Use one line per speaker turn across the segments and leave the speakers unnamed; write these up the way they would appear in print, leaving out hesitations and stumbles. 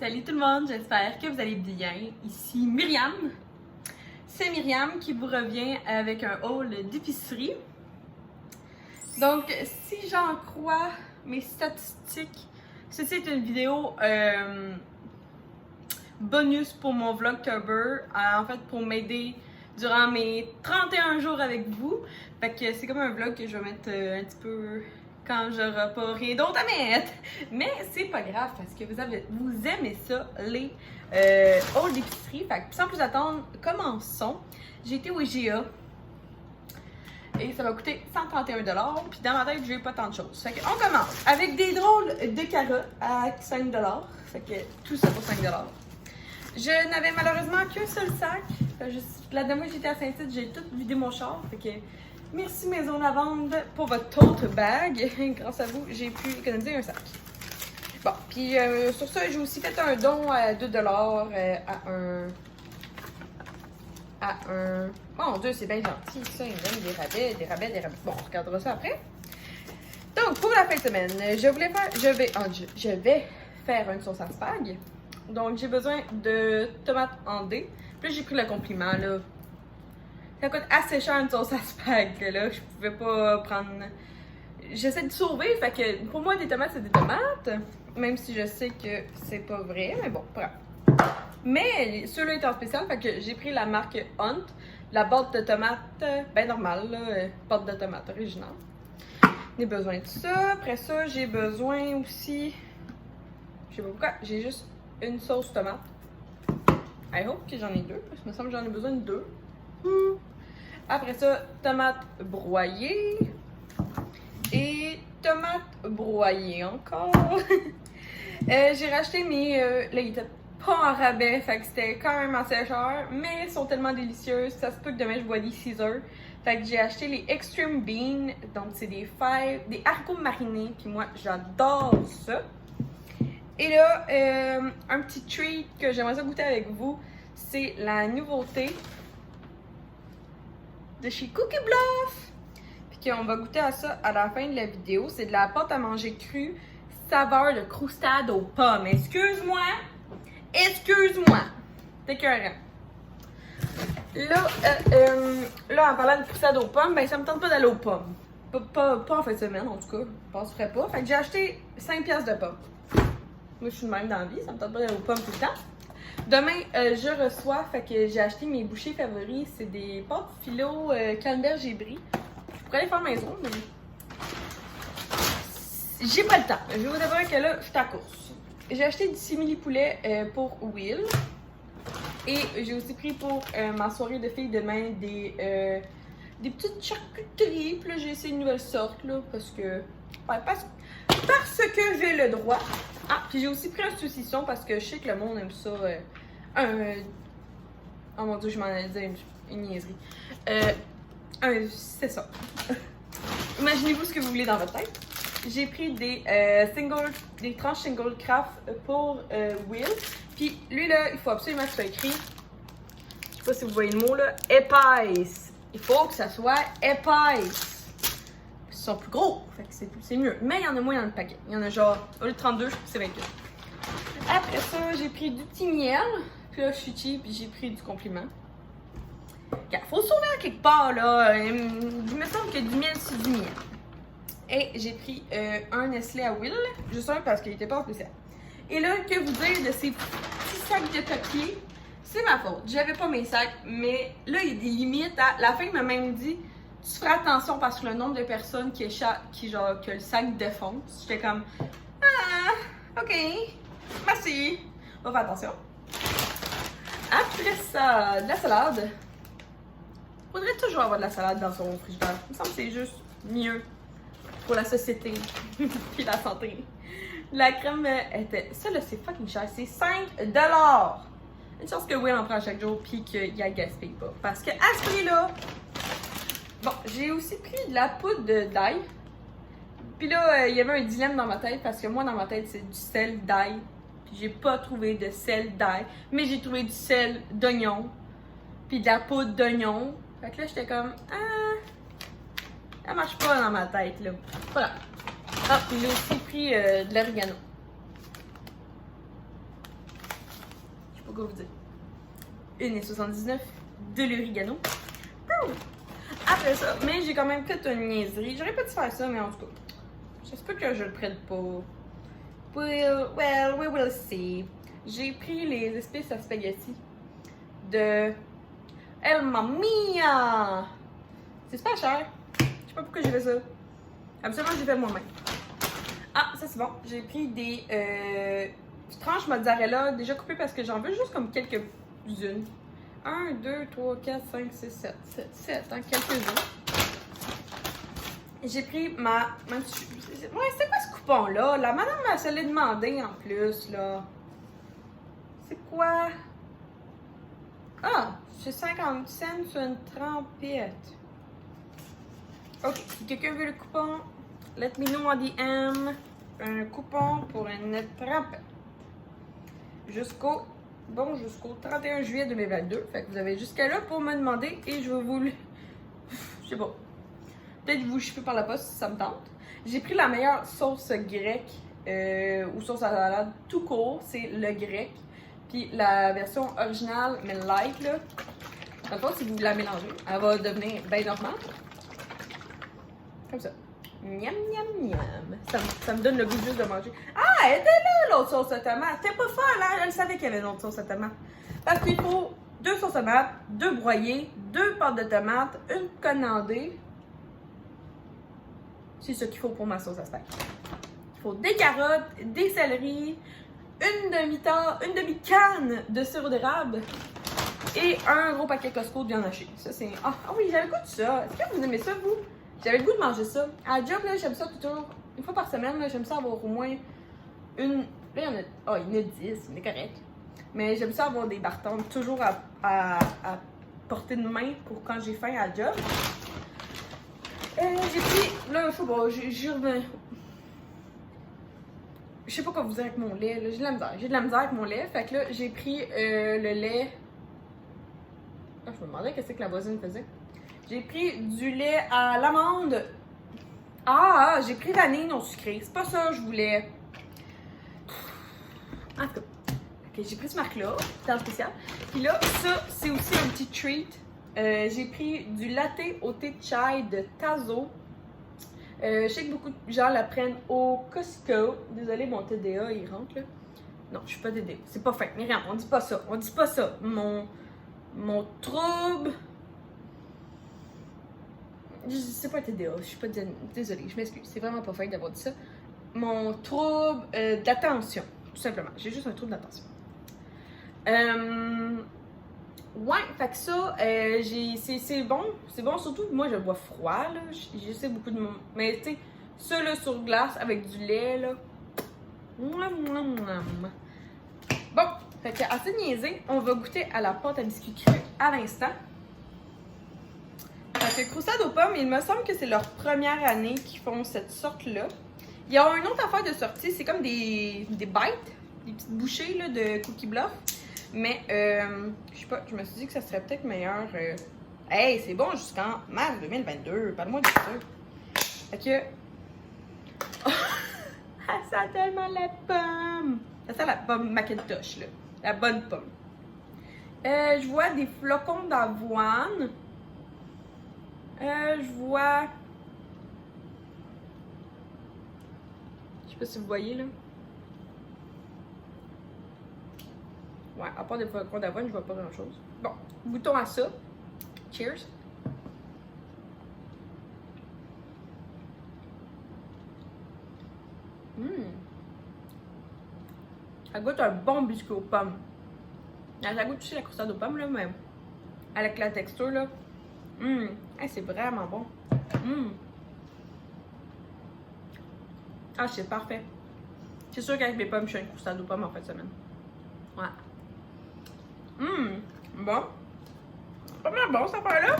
Salut tout le monde, j'espère que vous allez bien. Ici Myriam. C'est Myriam qui vous revient avec un haul d'épicerie. Donc, si j'en crois mes statistiques, ceci est une vidéo bonus pour mon Vlogtober. En fait, pour m'aider durant mes 31 jours avec vous. Fait que c'est comme un vlog que je vais mettre un petit peu quand j'aurai pas rien d'autre à mettre. Mais c'est pas grave parce que vous aimez ça, les hauls d'épicerie. Fait que sans plus attendre, commençons. J'ai été au IGA et ça m'a coûté 131 $. Puis dans ma tête, j'ai pas tant de choses. Fait qu'on commence avec des drôles de carottes à 5 $. Fait que tout ça pour 5 $. Je n'avais malheureusement qu'un seul sac. La dernière fois que j'étais à Saint-Tite, j'ai tout vidé mon char. Fait que merci Maison Lavande pour votre tote bag. Grâce à vous, j'ai pu économiser un sac. Bon, puis sur ça, j'ai aussi fait un don à 2 $ à un... Mon Dieu, c'est bien gentil, ça. Ils me donnent des rabais. Bon, on regardera ça après. Donc, pour la fin de semaine, je vais faire une sauce à spag. Donc, j'ai besoin de tomates en dés. Puis là, j'ai pris le compliment, là. Ça coûte assez cher une sauce à spag, là. Je pouvais pas prendre... J'essaie de sauver, fait que pour moi, des tomates, c'est des tomates. Même si je sais que c'est pas vrai, mais bon, bref. Mais ceux-là étaient en spécial, fait que j'ai pris la marque Hunt. La boîte de tomates, ben normale, là. Boîte de tomates originale. J'ai besoin de ça. Après ça, j'ai besoin aussi... Je sais pas pourquoi, j'ai juste une sauce tomate. I hope que j'en ai deux, parce que il me semble que j'en ai besoin de deux. Après ça, tomates broyées. Et tomates broyées encore. J'ai racheté mes... là, ils étaient pas en rabais, fait que c'était quand même assez cher. Mais ils sont tellement délicieuses. Ça se peut que demain je bois des Caesar. Fait que j'ai acheté les Extreme Bean. Donc c'est des haricots marinés. Puis moi, j'adore ça. Et là, un petit treat que j'aimerais ça goûter avec vous, c'est la nouveauté de chez Cookie Bluff. Puis qu'on va goûter à ça à la fin de la vidéo. C'est de la pâte à manger crue, saveur de croustade aux pommes. Excuse-moi! C'est écœurant. Là, en parlant de croustade aux pommes, ben ça me tente pas d'aller aux pommes. Pas en fin de semaine, en tout cas. Je penserais pas. Fait que j'ai acheté 5 piastres de pommes. Moi, je suis de même dans la vie, ça me tente pas d'aller aux pommes tout le temps. Demain, je reçois, fait que j'ai acheté mes bouchées favoris. C'est des pâtes philo canneberge et brie. Je pourrais les faire maison, mais j'ai pas le temps. Je vais vous avouer que là, je suis à course. J'ai acheté du simili-poulet pour Will. Et j'ai aussi pris pour ma soirée de filles demain des petites charcuteries. Puis là, j'ai essayé une nouvelle sorte, là, parce que j'ai le droit. Ah, puis j'ai aussi pris un saucisson parce que je sais que le monde aime ça. Oh mon Dieu, je m'en allais dire une niaiserie. C'est ça. Imaginez-vous ce que vous voulez dans votre tête. J'ai pris des tranches single craft pour Will. Puis lui là, il faut absolument que ce soit écrit. Je sais pas si vous voyez le mot là. Épaisse. Il faut que ça soit épaisse. Ils sont plus gros, fait que c'est mieux. Mais il y en a moins dans le paquet. Il y en a genre, au lieu de 32, je trouve que c'est 28. Après ça, j'ai pris du petit miel. Puis là, je suis cheap, puis j'ai pris du compliment. Faut sauver à quelque part, là. Il me semble que du miel, c'est du miel. Et j'ai pris un Nestlé à Will, juste un parce qu'il était pas en spécial. Et là, que vous dire de ces petits sacs de papier, c'est ma faute. J'avais pas mes sacs, mais là, il y a des limites. La fin, il m'a même dit... Tu feras attention parce que le nombre de personnes que le sac défonce. J'étais comme, ok, merci. On va faire attention. Après ça, de la salade. Faudrait toujours avoir de la salade dans son frigidaire. Il me semble que c'est juste mieux pour la société et la santé. La crème était... Ça là, c'est fucking cher. C'est 5 $. Une chance que Will en prend chaque jour puis qu'il a gaspillé pas. Parce que à ce prix-là... Bon, j'ai aussi pris de la poudre d'ail. Puis là, il y avait un dilemme dans ma tête parce que moi, dans ma tête, c'est du sel d'ail. Puis j'ai pas trouvé de sel d'ail, mais j'ai trouvé du sel d'oignon. Puis de la poudre d'oignon. Fait que là, j'étais comme, ça marche pas dans ma tête, là. Voilà. Ah, puis j'ai aussi pris de l'origano. quoi vous dire. 1,79 de l'origano. Après ça, mais j'ai quand même fait une niaiserie. J'aurais pas dû faire ça, mais en tout cas, j'espère que je le prenne pas. Well, we will see. J'ai pris les espèces à spaghetti de El Mamma. C'est super cher. Je sais pas pourquoi j'ai fait ça. Absolument, j'ai fait moi-même. Ah, ça c'est bon. J'ai pris des tranches mozzarella déjà coupées parce que j'en veux juste comme quelques-unes. 1, 2, 3, 4, 5, 6, 7. 7, hein, quelques-unes. J'ai pris ma. Ouais, c'était quoi ce coupon-là? La madame m'a se l'est demandé en plus, là. C'est quoi? Ah, j'ai 50 cents sur une trempette. Ok, si quelqu'un veut le coupon, let me know on DM. Un coupon pour une trempette. Jusqu'au 31 juillet 2022. Fait que vous avez jusqu'à là pour me demander et je vais vous le. Je sais pas. Peut-être vous chipper par la poste si ça me tente. J'ai pris la meilleure sauce grecque ou sauce à la salade tout court, c'est le grec. Puis la version originale, mais light, là, dans le fond, si vous la mélangez, elle va devenir bien normale. Comme ça. Miam, miam, miam. Ça me donne le goût juste de manger. Ah, elle était là, l'autre sauce à tomate. C'était pas folle, hein? Elle savait qu'il y avait une autre sauce à tomate. Parce qu'il faut 2 sauces à tomate, 2 broyées, 2 pâtes de tomate, une condensée. C'est ce qu'il faut pour ma sauce à steak. Il faut des carottes, des céleris, une demi-canne de sirop d'érable et un gros paquet Costco de viande hachée. Ça, c'est. Ah oui, j'avais le goût de ça. Est-ce que vous aimez ça, vous? J'avais le goût de manger ça. À la job, là, j'aime ça toujours. Une fois par semaine, là, j'aime ça avoir au moins une. Là, il y en a. Ah, il y en a 10, c'est correct. Mais j'aime ça avoir des bartons toujours à portée de main pour quand j'ai faim à la job. J'ai pris. Là, je sais pas, j'y reviens. Je sais pas quoi vous dire avec mon lait. J'ai de la misère. J'ai de la misère avec mon lait. Fait que là, j'ai pris le lait. Ah, je me demandais qu'est-ce que la voisine faisait. J'ai pris du lait à l'amande. Ah, j'ai pris vanille non sucrée. C'est pas ça que je voulais. En tout cas. Ok, j'ai pris ce marque-là. C'est en spécial. Puis là, ça, c'est aussi un petit treat. J'ai pris du latte au thé de chai de Tazo. Je sais que beaucoup de gens la prennent au Costco. Désolée, mon TDA, il rentre là. Non, je suis pas TDA. C'est pas fin. Myriam, on dit pas ça. On dit pas ça. Mon trouble. C'est pas TDA. Je suis pas désolée. Je m'excuse. C'est vraiment pas fin d'avoir dit ça. Mon trouble d'attention. Tout simplement. J'ai juste un trouble d'attention. Ouais, fait que ça, c'est bon. C'est bon, surtout que moi, je bois froid, là. Je sais beaucoup de monde. Mais, tu sais, ça, là, sur glace, avec du lait, là. Bon, fait que, assez niaisé, on va goûter à la pâte à biscuits crus à l'instant. Fait que Croustade aux pommes, il me semble que c'est leur première année qu'ils font cette sorte-là. Il y a une autre affaire de sortie, c'est comme des bites, des petites bouchées, là, de Cookie Bluff. Mais, je sais pas, je me suis dit que ça serait peut-être meilleur. Hey, c'est bon jusqu'en mars 2022. Parle-moi de ça. Fait que. Ça sent tellement la pomme. Ça sent la pomme Macintosh, là. La bonne pomme. Je vois des flocons d'avoine. Je vois. Je sais pas si vous voyez, là. Ouais, à part des flocons d'avoine, je vois pas grand chose. Bon, goûtons à ça. Cheers. Ça goûte un bon biscuit aux pommes. Ça goûte aussi la croustade aux pommes, là, mais avec la texture, là. Hey, c'est vraiment bon. Ah, c'est parfait. C'est sûr qu'avec mes pommes, je fais une croustade aux pommes en fin de semaine. Ouais. Bon. C'est pas mal bon, cette affaire-là.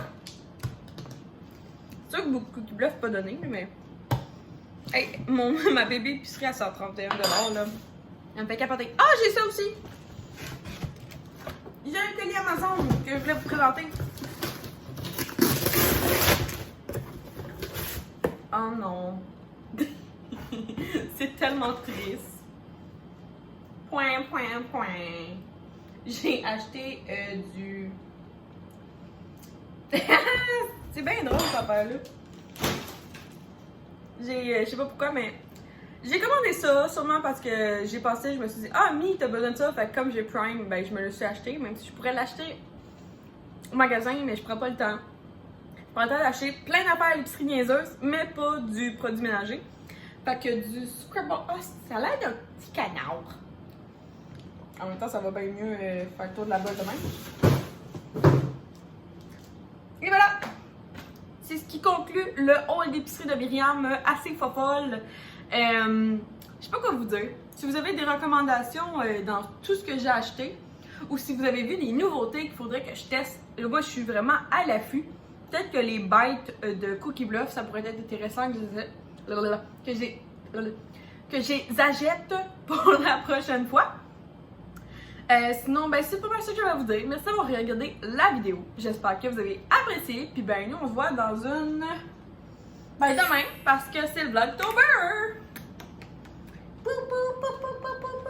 C'est sûr que beaucoup de bluff pas donné, mais. Hey, ma bébé épicerie à 131 $, là. Elle me fait capoter. Ah, j'ai ça aussi! J'ai un colis Amazon que je voulais vous présenter. Oh non. C'est tellement triste. Point. j'ai acheté du... C'est bien drôle cette affaire-là. Je sais pas pourquoi, mais j'ai commandé ça, sûrement parce que j'ai passé, je me suis dit, ah, Mi, t'as besoin de ça, fait que comme j'ai Prime, ben je me le suis acheté, même si je pourrais l'acheter au magasin, mais je prends pas le temps. Je prends le temps d'acheter plein d'affaires à l'épicerie niaiseuse, mais pas du produit ménager. Fait que du Scrabble, ah, ça a l'air d'un petit canard. En même temps, ça va bien mieux faire le tour de la boîte de même. Et voilà! C'est ce qui conclut le haul d'épicerie de Myriam, assez fofolle. Je sais pas quoi vous dire. Si vous avez des recommandations dans tout ce que j'ai acheté, ou si vous avez vu des nouveautés qu'il faudrait que je teste, moi je suis vraiment à l'affût. Peut-être que les bites de Cookie Bluff, ça pourrait être intéressant que j'achète pour la prochaine fois. Sinon, ben c'est pas mal ça que je vais vous dire. Merci d'avoir regardé la vidéo. J'espère que vous avez apprécié. Puis ben nous on se voit dans une... Ben demain, parce que c'est le Vlogtober! Pou pou pou pou pou pou.